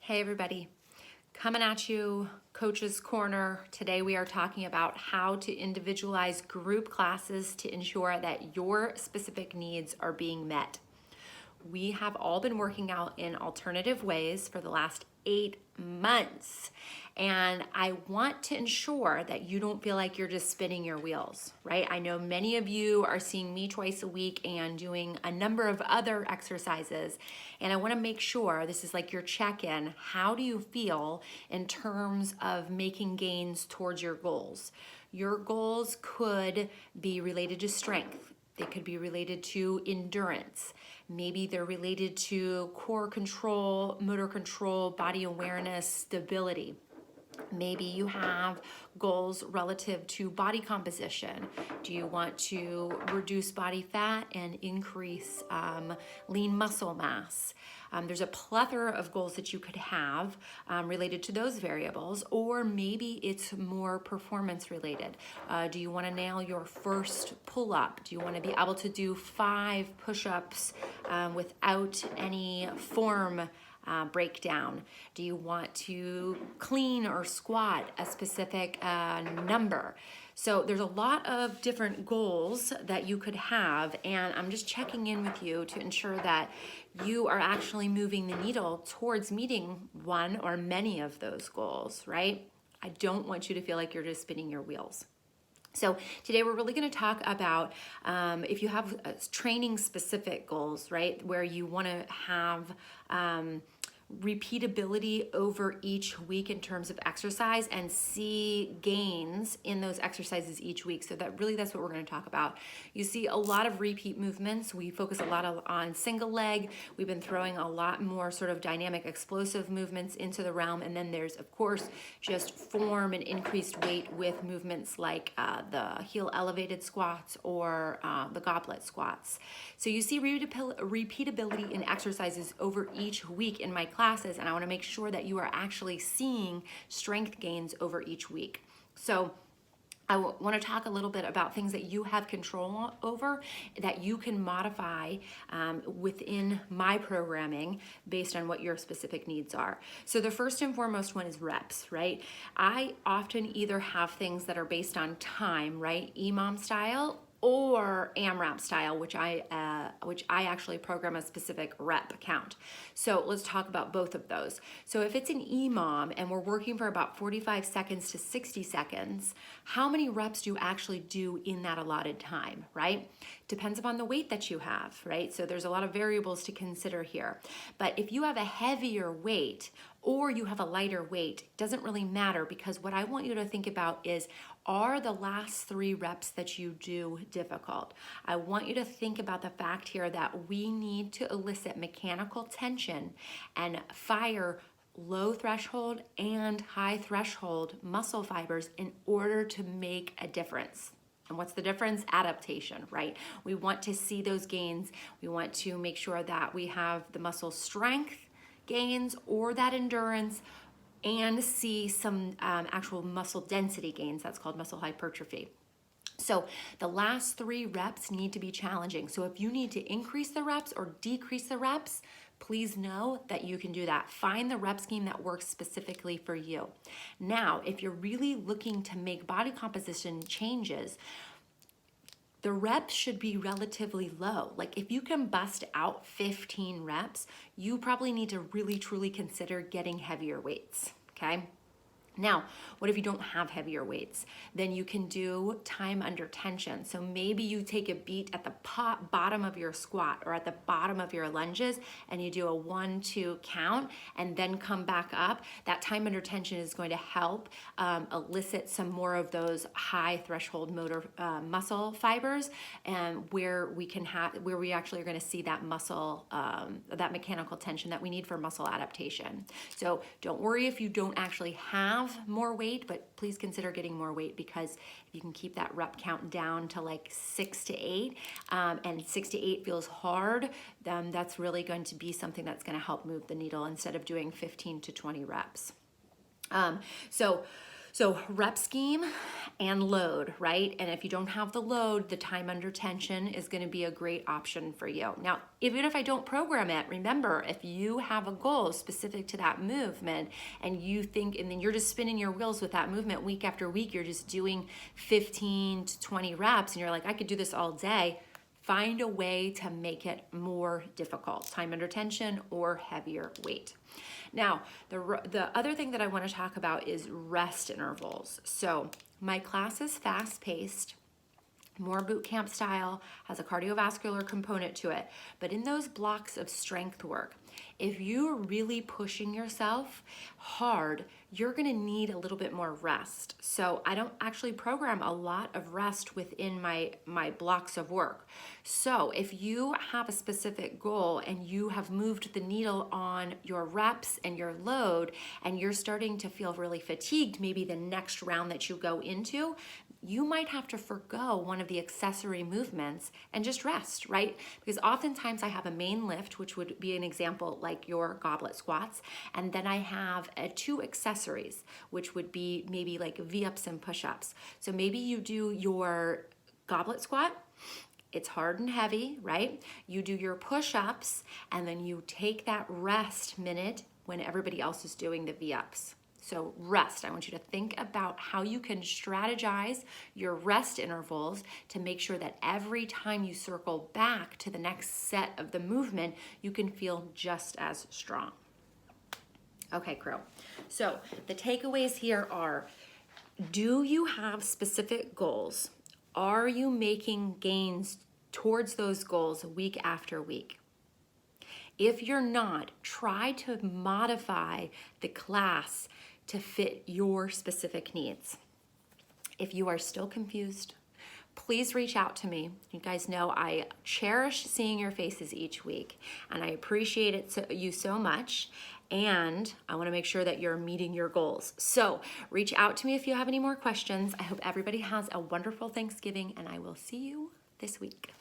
Hey everybody, coming at you, Coach's Corner. Today we are talking about how to individualize group classes to ensure that your specific needs are being met. We have all been working out in alternative ways for the last 8 months. And I want to ensure that you don't feel like you're just spinning your wheels, right? I know many of you are seeing me twice a week and doing a number of other exercises. And I want to make sure this is like your check-in. How do you feel in terms of making gains towards your goals? Your goals could be related to strength. They could be related to endurance. Maybe they're related to core control, motor control, body awareness, stability. Maybe you have goals relative to body composition. Do you want to reduce body fat and increase lean muscle mass? There's a plethora of goals that you could have related to those variables, or maybe it's more performance related. Do you want to nail your first pull-up? Do you want to be able to do 5 push-ups without any form breakdown? Do you want to clean or squat a specific number? So there's a lot of different goals that you could have, and I'm just checking in with you to ensure that you are actually moving the needle towards meeting one or many of those goals, right? I don't want you to feel like you're just spinning your wheels. So today we're really going to talk about if you have training specific goals, right, where you want to have repeatability over each week in terms of exercise and see gains in those exercises each week. So that's what we're going to talk about. You see a lot of repeat movements. We focus a lot on single leg. We've been throwing a lot more sort of dynamic explosive movements into the realm. And then there's, of course, just form and increased weight with movements like the heel elevated squats or the goblet squats. So you see repeatability in exercises over each week in my classes, and I want to make sure that you are actually seeing strength gains over each week. So I want to talk a little bit about things that you have control over that you can modify within my programming based on what your specific needs are. So the first and foremost one is reps, right? I often either have things that are based on time, right? EMOM style, or AMRAP style, which I actually program a specific rep count. So let's talk about both of those. So if it's an EMOM and we're working for about 45 seconds to 60 seconds, how many reps do you actually do in that allotted time, right? Depends upon the weight that you have, right? So there's a lot of variables to consider here. But if you have a heavier weight or you have a lighter weight, it doesn't really matter, because what I want you to think about is, are the last 3 reps that you do difficult? I want you to think about the fact here that we need to elicit mechanical tension and fire low threshold and high threshold muscle fibers in order to make a difference. And what's the difference? Adaptation, right? We want to see those gains. We want to make sure that we have the muscle strength gains or that endurance, and see some actual muscle density gains. That's called muscle hypertrophy. So the last 3 reps need to be challenging. So if you need to increase the reps or decrease the reps, please know that you can do that. Find the rep scheme that works specifically for you. Now, if you're really looking to make body composition changes, the reps should be relatively low. Like if you can bust out 15 reps, you probably need to really truly consider getting heavier weights, okay? Now, what if you don't have heavier weights? Then you can do time under tension. So maybe you take a beat at the bottom of your squat or at the bottom of your lunges, and you do a 1-2 count and then come back up. That time under tension is going to help elicit some more of those high threshold motor muscle fibers, and where we actually are going to see that muscle, that mechanical tension that we need for muscle adaptation. So don't worry if you don't actually have more weight, but please consider getting more weight, because if you can keep that rep count down to like 6 to 8, and 6 to 8 feels hard, then that's really going to be something that's going to help move the needle instead of doing 15 to 20 reps. So rep scheme and load, right? And if you don't have the load, the time under tension is going to be a great option for you. Now, even if I don't program it, remember, if you have a goal specific to that movement and you think, and then you're just spinning your wheels with that movement week after week, you're just doing 15 to 20 reps and you're like, I could do this all day. Find a way to make it more difficult, time under tension or heavier weight. Now, the other thing that I want to talk about is rest intervals. So my class is fast-paced, more boot camp style, has a cardiovascular component to it. But in those blocks of strength work, if you're really pushing yourself hard, you're gonna need a little bit more rest. So I don't actually program a lot of rest within my blocks of work. So if you have a specific goal and you have moved the needle on your reps and your load and you're starting to feel really fatigued, maybe the next round that you go into, you might have to forgo one of the accessory movements and just rest, right? Because oftentimes I have a main lift, which would be an example like your goblet squats, and then I have 2 accessories, which would be maybe like V-ups and push-ups. So maybe you do your goblet squat, it's hard and heavy, right? You do your push-ups, and then you take that rest minute when everybody else is doing the V-ups. So rest, I want you to think about how you can strategize your rest intervals to make sure that every time you circle back to the next set of the movement, you can feel just as strong. Okay, crew. So the takeaways here are, do you have specific goals? Are you making gains towards those goals week after week? If you're not, try to modify the class to fit your specific needs. If you are still confused, please reach out to me. You guys know I cherish seeing your faces each week, and I appreciate you so much, and I want to make sure that you're meeting your goals. So reach out to me if you have any more questions. I hope everybody has a wonderful Thanksgiving, and I will see you this week.